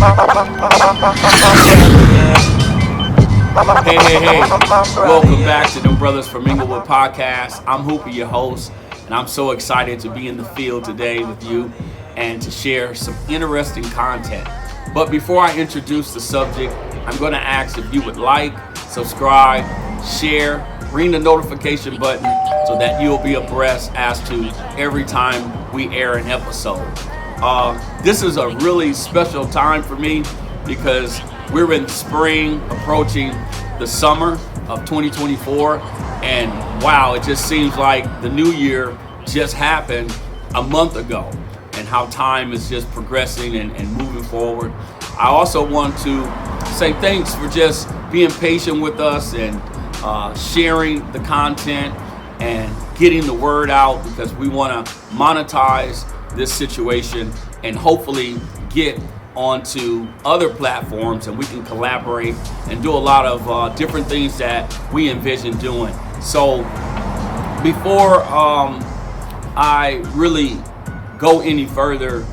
Hey. Welcome back to Them Brothers from Inglewood podcast. I'm Hoopy, your host, and I'm so excited to be in the field today with you and to share some interesting content. But before I introduce the subject, I'm going to ask if you would like, subscribe, share, ring the notification button so that you'll be abreast as to every time we air an episode. This is a really special time for me because we're in spring, approaching the summer of 2024, and wow, it just seems like the new year just happened a month ago, and how time is just progressing and moving forward. I also want to say thanks for just being patient with us and sharing the content and getting the word out, because we want to monetize this situation and hopefully get onto other platforms, and we can collaborate and do a lot of different things that we envision doing. So before I really go any further,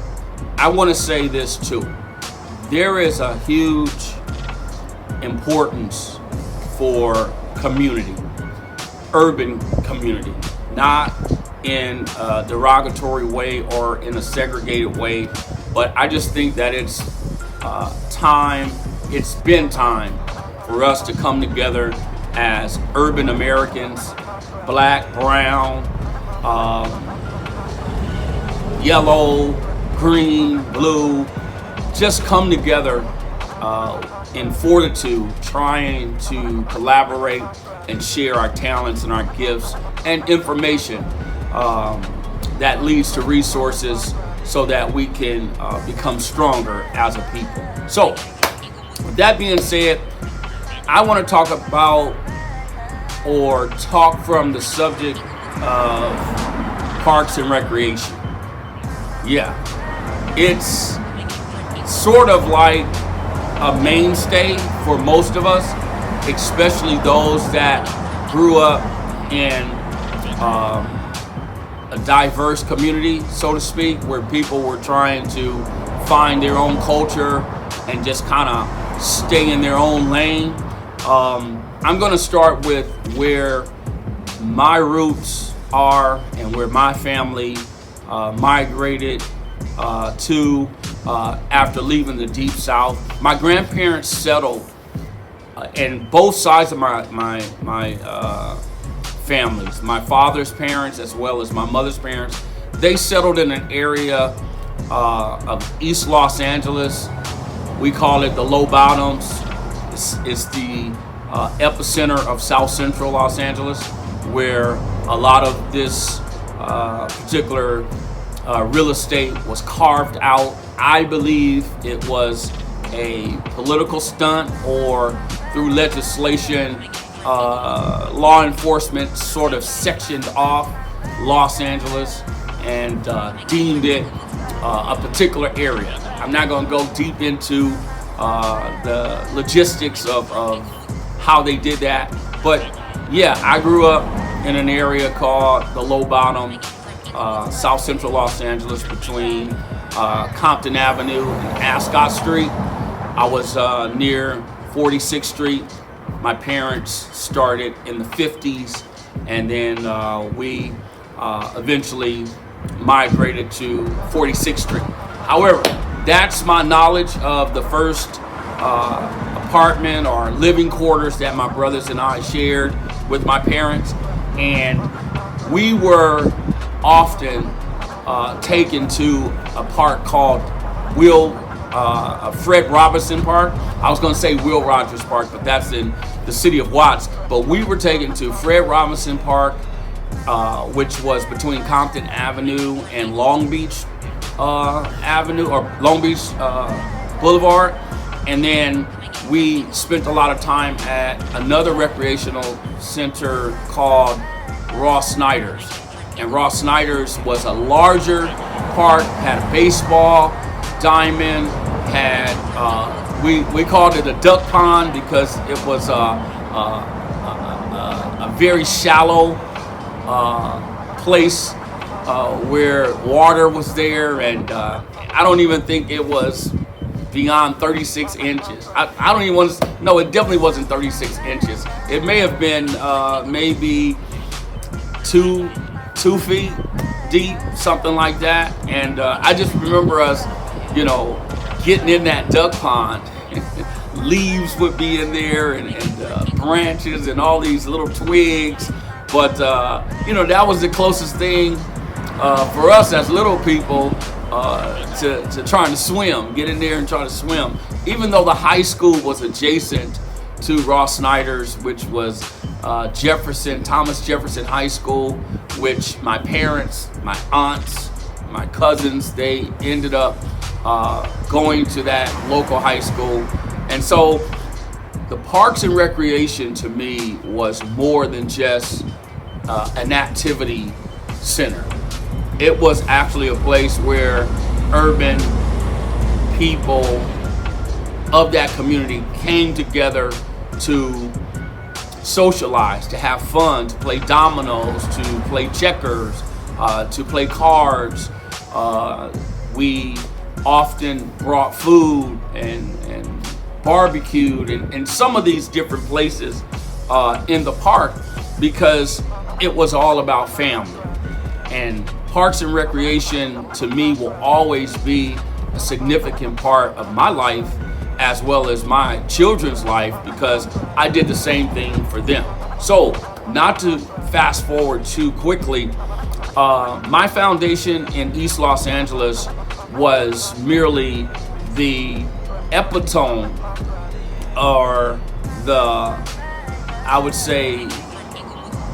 I want to say this too. There is a huge importance for community, urban community, not in a derogatory way or in a segregated way, but I just think that it's been time for us to come together as urban Americans, black, brown, yellow, green, blue, just come together in fortitude, trying to collaborate and share our talents and our gifts and information that leads to resources so that we can become stronger as a people. So, with that being said, I want to talk from the subject of parks and recreation. Yeah, it's sort of like a mainstay for most of us, especially those that grew up in a diverse community, so to speak, where people were trying to find their own culture and just kind of stay in their own lane. I'm going to start with where my roots are and where my family migrated to after leaving the Deep South. My grandparents settled, and both sides of my families, my father's parents as well as my mother's parents, they settled in an area of East Los Angeles. We call it the Low Bottoms. It's the epicenter of South Central Los Angeles, where a lot of this particular real estate was carved out. I believe it was a political stunt, or through legislation, law enforcement sort of sectioned off Los Angeles and deemed it a particular area. I'm not going to go deep into the logistics of how they did that, but yeah, I grew up in an area called the Low Bottom, South Central Los Angeles, between Compton Avenue and Ascot Street. I was near 46th Street. My parents started in the 50s, and then we eventually migrated to 46th Street. However, that's my knowledge of the first apartment or living quarters that my brothers and I shared with my parents. And we were often taken to a park called Fred Robinson Park. I was going to say Will Rogers Park, but that's in the city of Watts. But we were taken to Fred Robinson Park, which was between Compton Avenue and Long Beach Avenue, or Long Beach Boulevard. And then we spent a lot of time at another recreational center called Ross Snyder's. And Ross Snyder's was a larger park, had a baseball diamond, had we called it a duck pond because it was a very shallow place where water was there, and I don't even think it was beyond 36 inches. I don't even want to, no, it definitely wasn't 36 inches. It may have been maybe two feet deep, something like that. And I just remember us, getting in that duck pond. Leaves would be in there and branches and all these little twigs. But, that was the closest thing for us as little people to trying to swim, get in there and try to swim. Even though the high school was adjacent to Ross Snyder's, which was Thomas Jefferson High School, which my parents, my aunts, my cousins, they ended up going to that local high school. And so the Parks and Recreation to me was more than just an activity center. It was actually a place where urban people of that community came together to socialize, to have fun, to play dominoes, to play checkers, to play cards. We often brought food and barbecued in some of these different places in the park because it was all about family. And Parks and Recreation to me will always be a significant part of my life as well as my children's life because I did the same thing for them. So, not to fast forward too quickly, my foundation in East Los Angeles was merely the epitome or I would say,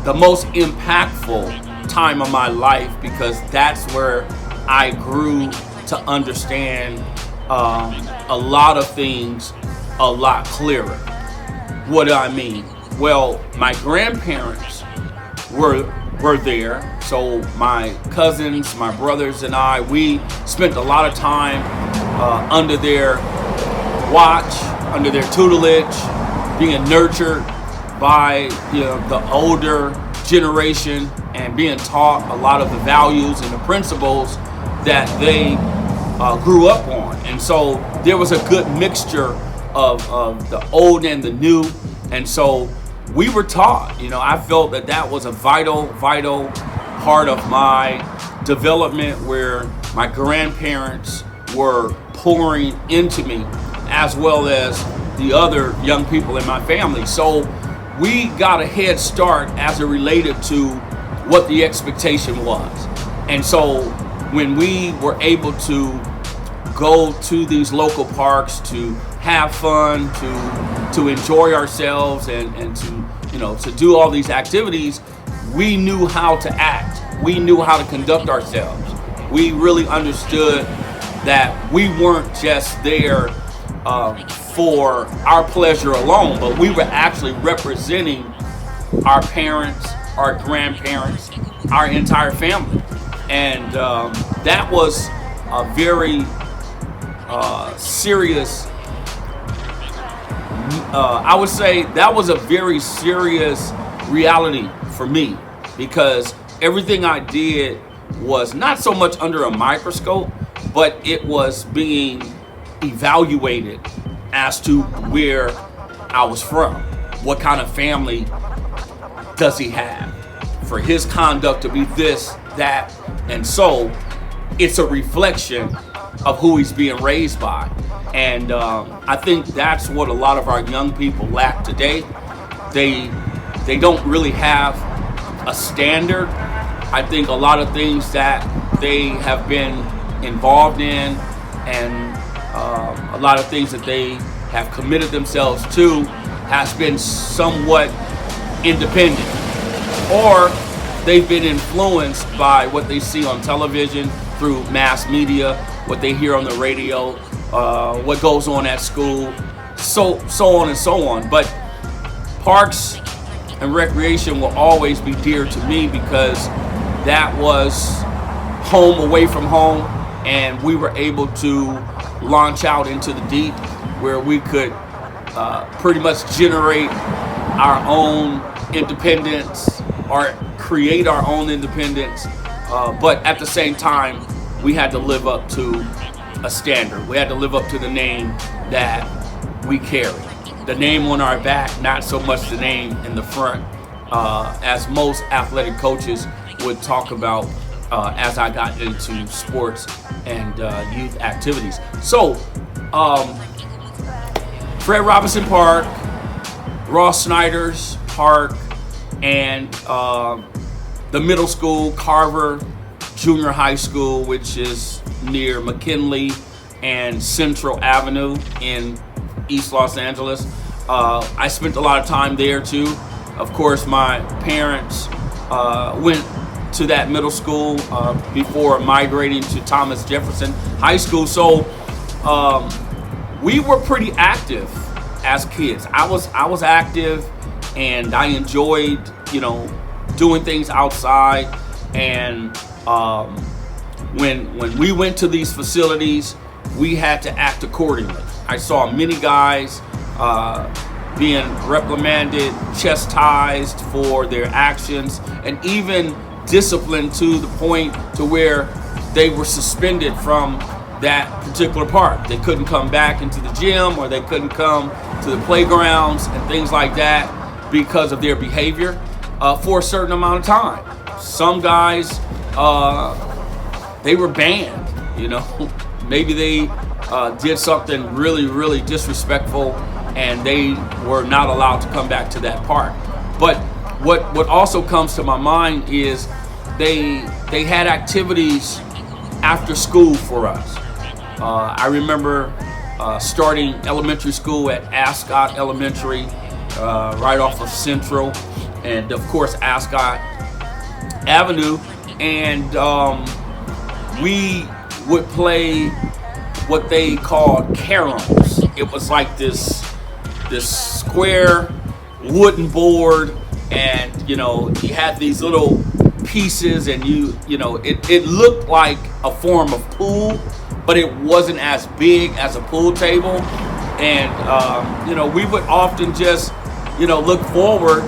the most impactful time of my life because that's where I grew to understand a lot of things a lot clearer. What do I mean? Well, my grandparents were there. So my cousins, my brothers and I, we spent a lot of time under their watch, under their tutelage, being nurtured by the older generation and being taught a lot of the values and the principles that they grew up on. And so there was a good mixture of the old and the new. And so we were taught, I felt that was a vital part of my development where my grandparents were pouring into me as well as the other young people in my family. So we got a head start as it related to what the expectation was. And so when we were able to go to these local parks to have fun, to enjoy ourselves and to do all these activities, we knew how to act. We knew how to conduct ourselves. We really understood that we weren't just there for our pleasure alone, but we were actually representing our parents, our grandparents, our entire family. And that was a very serious, I would say that was a very serious reality for me because everything I did was not so much under a microscope, but it was being evaluated as to where I was from. What kind of family does he have? For his conduct to be this, that, and so, it's a reflection of who he's being raised by. And I think that's what a lot of our young people lack today. They don't really have a standard. I think a lot of things that they have been involved in and a lot of things that they have committed themselves to has been somewhat independent, or they've been influenced by what they see on television through mass media, what they hear on the radio, what goes on at school, so on and so on. But Parks and Recreation will always be dear to me because that was home away from home, and we were able to launch out into the deep where we could pretty much generate our own independence or create our own independence, but at the same time we had to live up to a standard. We had to live up to the name that we carry. The name on our back, not so much the name in the front, as most athletic coaches would talk about as I got into sports and youth activities. So, Fred Robinson Park, Ross Snyder's Park, and the middle school, Carver Junior High School, which is near McKinley and Central Avenue in East Los Angeles. I spent a lot of time there too. Of course, my parents went to that middle school before migrating to Thomas Jefferson High School. So we were pretty active as kids. I was active, and I enjoyed, doing things outside. And when we went to these facilities, we had to act accordingly. I saw many guys being reprimanded, chastised for their actions, and even disciplined to the point to where they were suspended from that particular park. They couldn't come back into the gym, or they couldn't come to the playgrounds and things like that because of their behavior for a certain amount of time. Some guys, they were banned, maybe they did something really, really disrespectful, and they were not allowed to come back to that park. But what also comes to my mind is they had activities after school for us. I remember starting elementary school at Ascot Elementary, right off of Central, and of course Ascot Avenue, and we would play what they called caroms. It was like this square wooden board, and you had these little pieces, and it looked like a form of pool, but it wasn't as big as a pool table. And we would often just look forward,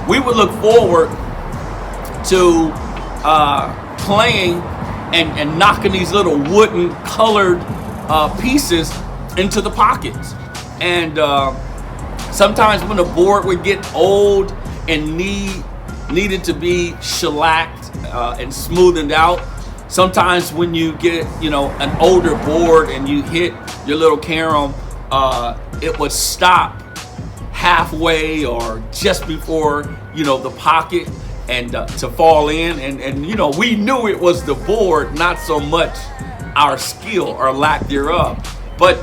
we would look forward to playing and knocking these little wooden colored pieces into the pockets. And sometimes when the board would get old and needed to be shellacked and smoothened out, sometimes when you get an older board and you hit your little carom, it would stop halfway or just before the pocket, and to fall in, and we knew it was the board, not so much our skill or lack thereof. But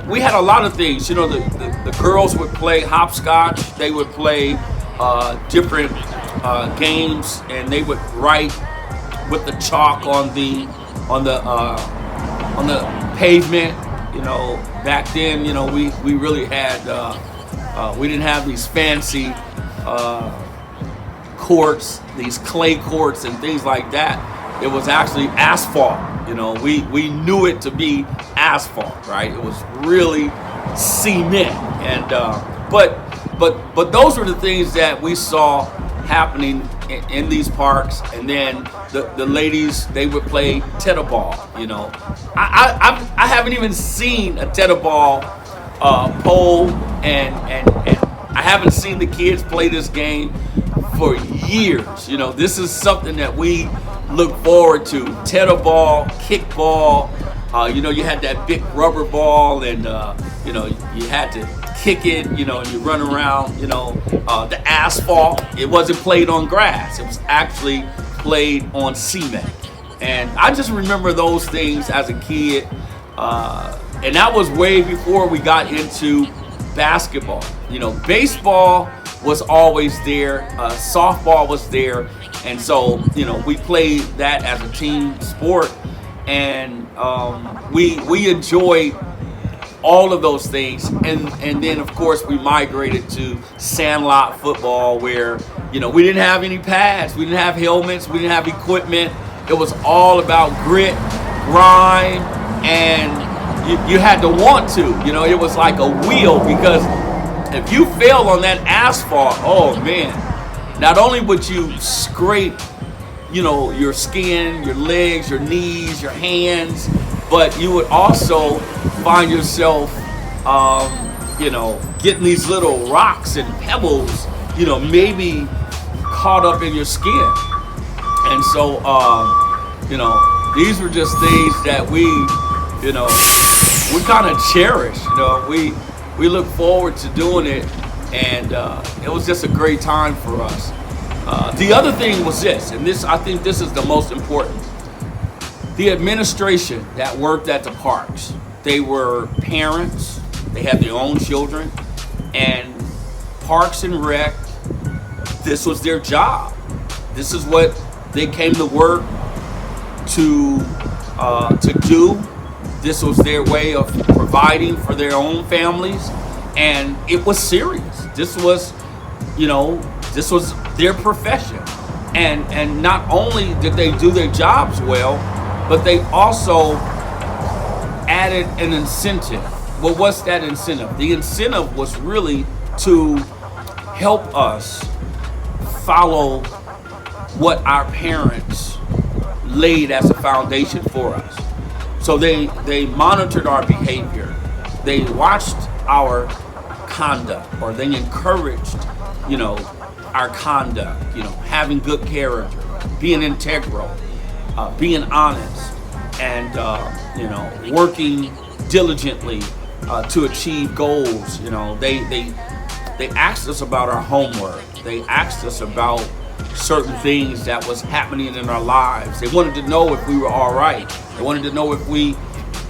we had a lot of things. The girls would play hopscotch. They would play different games, and they would write with the chalk on the pavement. Back then, we really had we didn't have these fancy courts, these clay courts and things like that. It was actually asphalt. We knew it to be asphalt, right? It was really cement, and but those were the things that we saw happening in these parks. And then the ladies, they would play tetherball. I haven't even seen a tetherball pole, and I haven't seen the kids play this game for years. This is something that we look forward to. Tetherball, kickball. You had that big rubber ball, and you had to kick it. And you run around. The asphalt. It wasn't played on grass. It was actually played on cement. And I just remember those things as a kid. And that was way before we got into basketball. Baseball was always there. Softball was there. And so, we played that as a team sport. And we enjoyed all of those things. And then, of course, we migrated to sandlot football, where, we didn't have any pads. We didn't have helmets. We didn't have equipment. It was all about grit, grind, and you had to want to. It was like a wheel, because if you fell on that asphalt, oh man, not only would you scrape your skin, your legs, your knees, your hands, but you would also find yourself, getting these little rocks and pebbles, maybe caught up in your skin. And so, these were just things that we kind of cherish. We look forward to doing it, and it was just a great time for us. The other thing was this, and I think this is the most important. The administration that worked at the parks, they were parents, they had their own children, and Parks and Rec, this was their job. This is what they came to work to do. This was their way of providing for their own families, and it was serious. This was their profession, and not only did they do their jobs well, but they also added an incentive. Well, what's that incentive? The incentive was really to help us follow what our parents laid as a foundation for us. So they monitored our behavior. They watched our conduct, or they encouraged, our conduct, having good character, being integral, being honest, and, working diligently to achieve goals. They asked us about our homework. They asked us about certain things that was happening in our lives. They wanted to know if we were all right. They wanted to know if we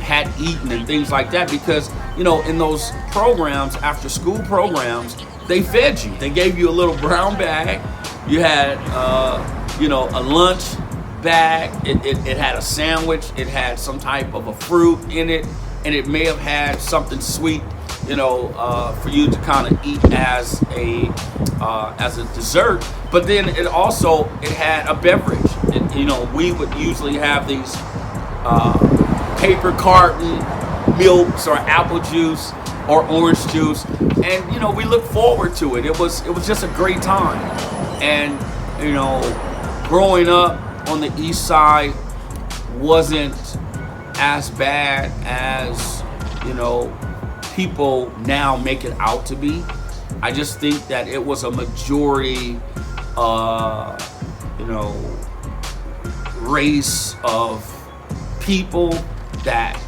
had eaten and things like that, because in those programs, after school programs, they fed you. They gave you a little brown bag. You had a lunch bag. It had a sandwich. It had some type of a fruit in it, and it may have had something sweet, for you to kind of eat as a dessert. But then it had a beverage. We would usually have these paper carton milks or apple juice or orange juice, and we look forward to it. It was just a great time. And growing up on the east side wasn't as bad as people now make it out to be. I just think that it was a majority race of people that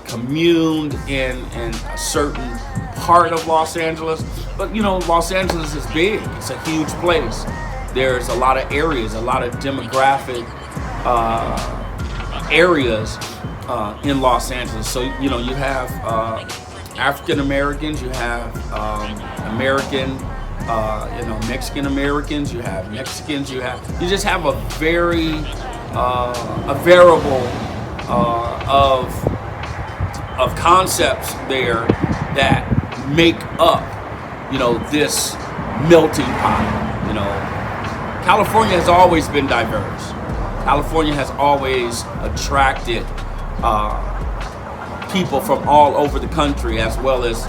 communed in a certain part of Los Angeles. But Los Angeles is big. It's a huge place. There's a lot of areas, a lot of demographic areas in Los Angeles. So you have African Americans, you have American, Mexican Americans, you have Mexicans, you just have a variable of concepts there that make up, this melting pot. California has always been diverse. California has always attracted people from all over the country, as well as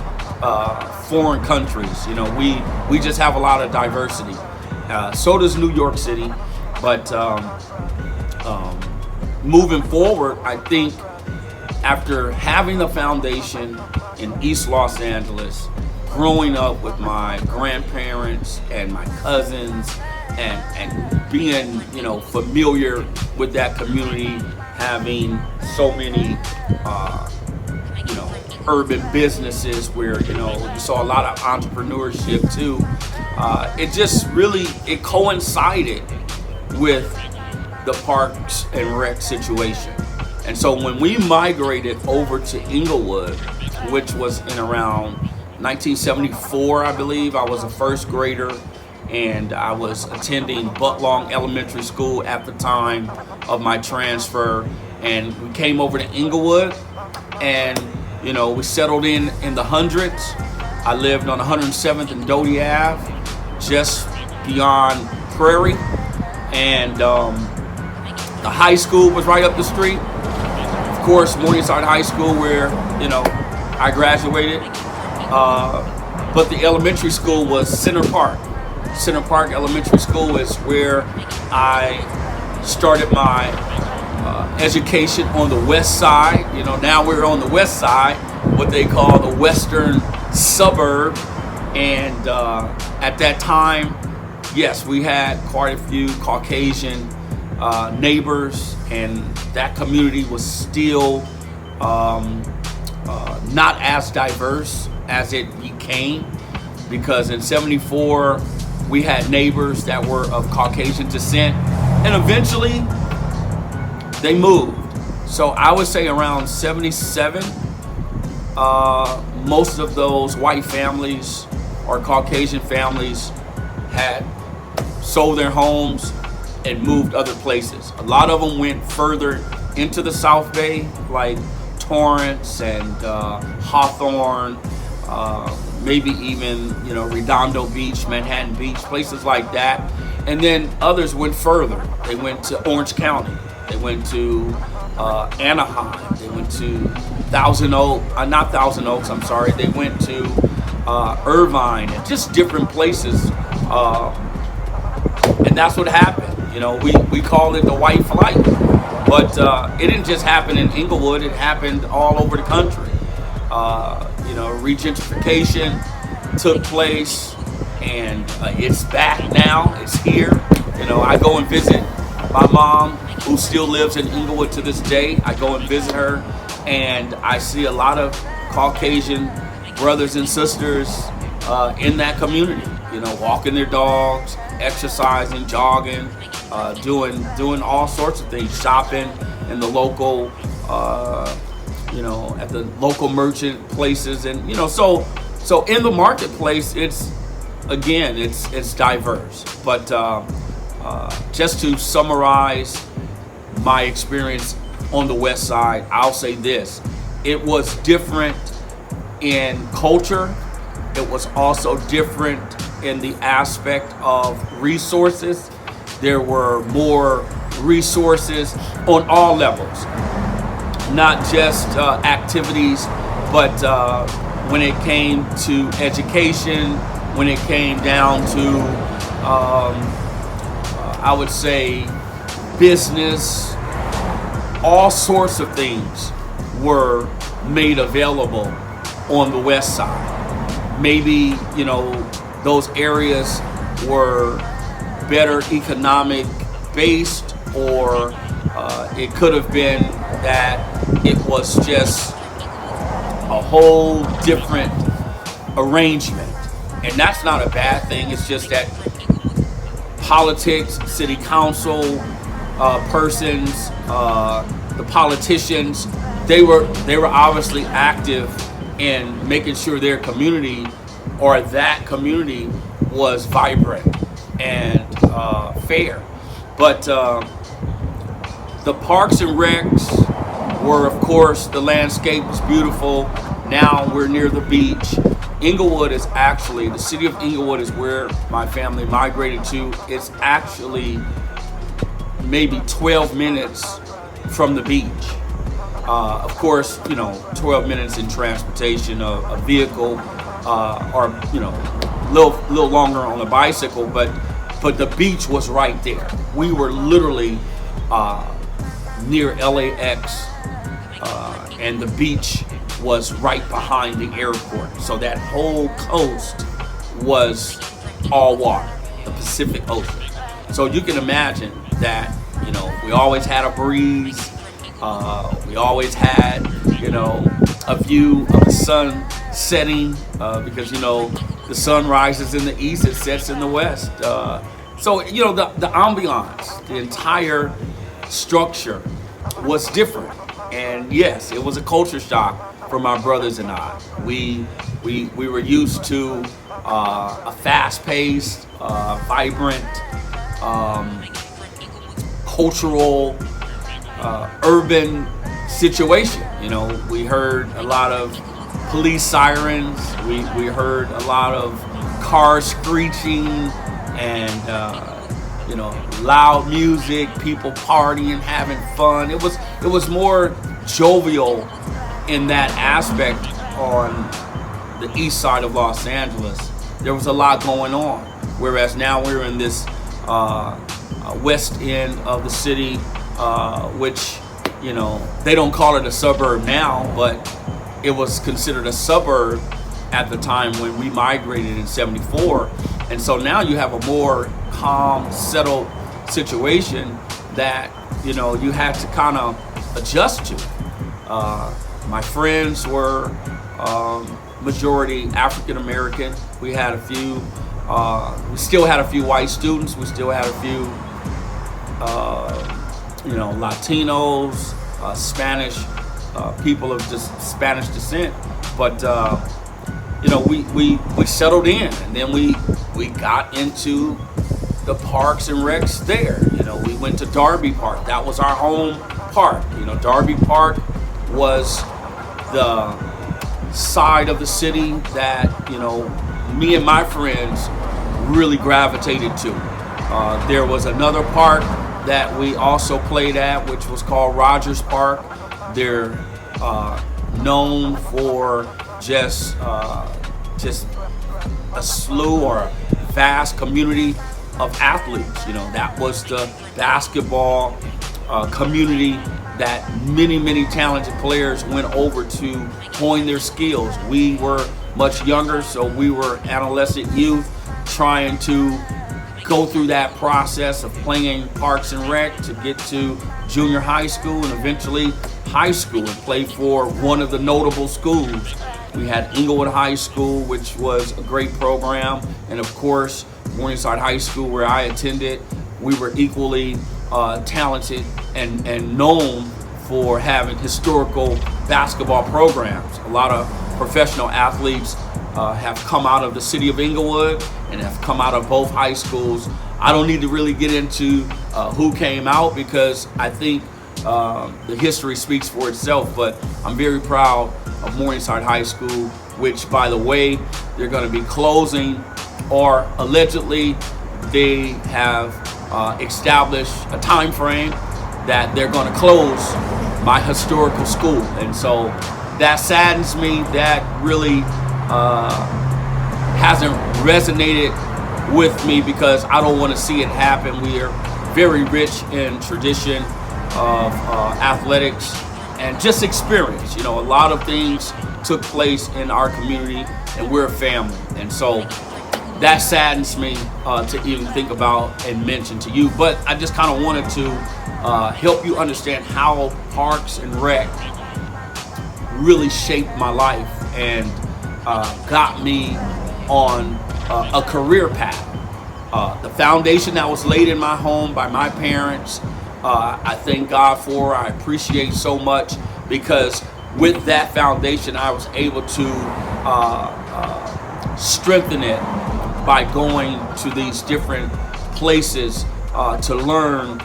foreign countries. We just have a lot of diversity. So does New York City. But moving forward, I think after having a foundation in East Los Angeles, growing up with my grandparents and my cousins, and being familiar with that community, having so many urban businesses where you saw a lot of entrepreneurship too. It coincided with the Parks and Rec situation. And so when we migrated over to Inglewood, which was in around 1974, I believe, I was a first grader, and I was attending Butlong Elementary School at the time of my transfer. And we came over to Inglewood, and we settled in the hundreds. I lived on 107th and Doty Ave, just beyond Prairie, and the high school was right up the street. Of course, Morningside High School, where I graduated, but the elementary school was Center Park. Center Park Elementary School is where I started my education on the west side. Now we're on the west side, what they call the western suburb. And at that time, yes, we had quite a few Caucasian neighbors, and that community was still not as diverse as it became, because in '74 we had neighbors that were of Caucasian descent, and eventually they moved. So I would say around '77, most of those white families or Caucasian families had sold their homes and moved other places. A lot of them went further into the South Bay, like Torrance and Hawthorne, maybe even Redondo Beach, Manhattan Beach, places like that. And then others went further. They went to Orange County. They went to Anaheim. They went to not Thousand Oaks, I'm sorry. They went to Irvine, and just different places. And that's what happened. We call it the white flight. But it didn't just happen in Inglewood. It happened all over the country. Regentrification took place, and it's back now. It's here. I go and visit my mom, who still lives in Inglewood to this day. I go and visit her, and I see a lot of Caucasian brothers and sisters in that community. Walking their dogs, exercising, jogging, doing all sorts of things, shopping in the local, at the local merchant places, and so in the marketplace, it's diverse. But just to summarize my experience on the west side, I'll say this: it was different in culture. It was also different in the aspect of resources. There were more resources on all levels, not just activities, but when it came to education, when it came down to, I would say, business, all sorts of things were made available on the west side. Maybe, those areas were better economic based, or it could have been that it was just a whole different arrangement. And that's not a bad thing. It's just that politics, city council persons, the politicians, they were obviously active in making sure their community, or that community, was vibrant and fair. But the parks and recs were, of course, the landscape was beautiful. Now we're near the beach. Inglewood is actually, the city of Inglewood is where my family migrated to. It's actually maybe 12 minutes from the beach. Of course, 12 minutes in transportation, a vehicle, or little longer on a bicycle, but the beach was right there. We were literally near LAX, and the beach was right behind the airport. So that whole coast was all water, the Pacific Ocean. So you can imagine that, we always had a breeze. We always had, a view of the sun setting, because, the sun rises in the east, it sets in the west. So, the ambiance, the entire structure was different. And yes, it was a culture shock for my brothers and I. We were used to a fast-paced, vibrant, cultural, urban situation. We heard a lot of police sirens. We heard a lot of cars screeching, and loud music, people partying, having fun. It was more jovial in that aspect on the east side of Los Angeles. There was a lot going on, whereas now we're in this west end of the city, which, they don't call it a suburb now, but it was considered a suburb at the time when we migrated in '74. And so now you have a more calm, settled situation that, you had to kind of adjust to. My friends were majority African American. We had a few, we still had a few white students. We still had a few, Latinos, Spanish, people of just Spanish descent. But, we settled in, and then we got into the parks and recs there. We went to Darby Park. That was our home park. Darby Park was the side of the city that, me and my friends really gravitated to. There was another park that we also played at, which was called Rogers Park. They're known for just a slew or a vast community of athletes. That was the basketball community that many talented players went over to hone their skills. We were much younger, so we were adolescent youth trying to go through that process of playing Parks and Rec to get to junior high school and eventually high school and play for one of the notable schools. We had Inglewood High School, which was a great program, and of course Morningside High School, where I attended. We were equally talented and known for having historical basketball programs. A lot of professional athletes have come out of the city of Inglewood and have come out of both high schools. I don't need to really get into who came out, because I think the history speaks for itself, but I'm very proud of Morningside High School, which, by the way, they're going to be closing, or allegedly they have established a time frame that they're going to close my historical school. And so that saddens me. That really hasn't resonated with me, because I don't want to see it happen. We are very rich in tradition of athletics and just experience. A lot of things took place in our community, and we're a family. And so that saddens me to even think about and mention to you. But I just kind of wanted to help you understand how Parks and Rec really shaped my life and got me on a career path. The foundation that was laid in my home by my parents, I thank God for. I appreciate so much, because with that foundation I was able to strengthen it by going to these different places to learn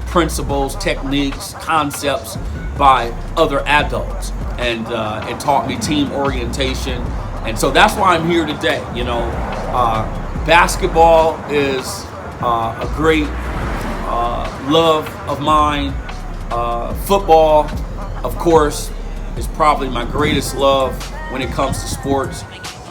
principles, techniques, concepts by other adults, and it taught me team orientation. And so that's why I'm here today. Basketball is a great love of mine. Football, of course, is probably my greatest love when it comes to sports.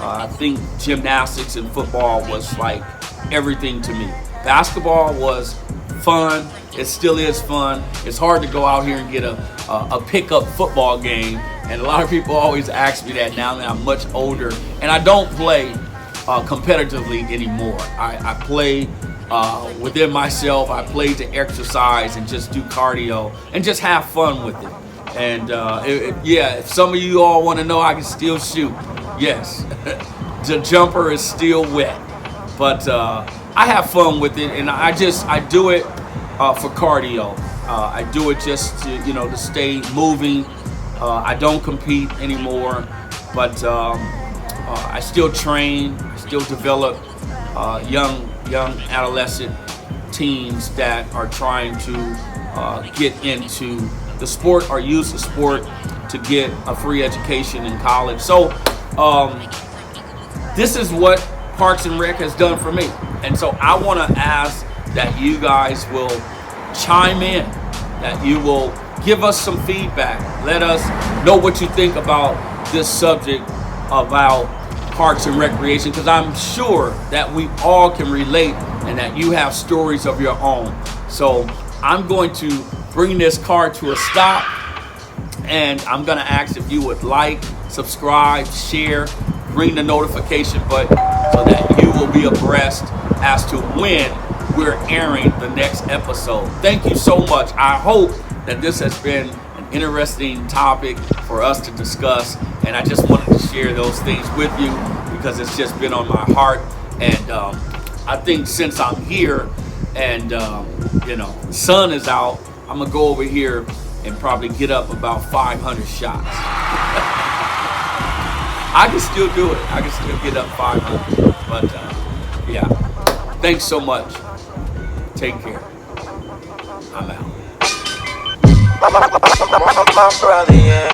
I think gymnastics and football was like everything to me. Basketball was fun. It still is fun. It's hard to go out here and get a pickup football game. And a lot of people always ask me that now that I'm much older. And I don't play competitively anymore. I play within myself. I play to exercise and just do cardio and just have fun with it. And if some of you all want to know, I can still shoot. Yes, the jumper is still wet, but I have fun with it, and I do it for cardio. I do it just to stay moving. I don't compete anymore, but I still train. I still develop young adolescent teens that are trying to get into the sport or use the sport to get a free education in college. So this is what Parks and Rec has done for me. And so I want to ask that you guys will chime in, that you will give us some feedback. Let us know what you think about this subject about Parks and Recreation, because I'm sure that we all can relate and that you have stories of your own. So I'm going to bring this car to a stop, and I'm going to ask if you would like, subscribe, share, ring the notification button so that you will be abreast as to when we're airing the next episode. Thank you so much. I hope that this has been an interesting topic for us to discuss, and I just wanted to share those things with you because it's just been on my heart. And I think since I'm here and the sun is out, I'm gonna go over here and probably get up about 500 shots. I can still do it. I can still get up 500. But yeah, thanks so much. Take care. I'm out.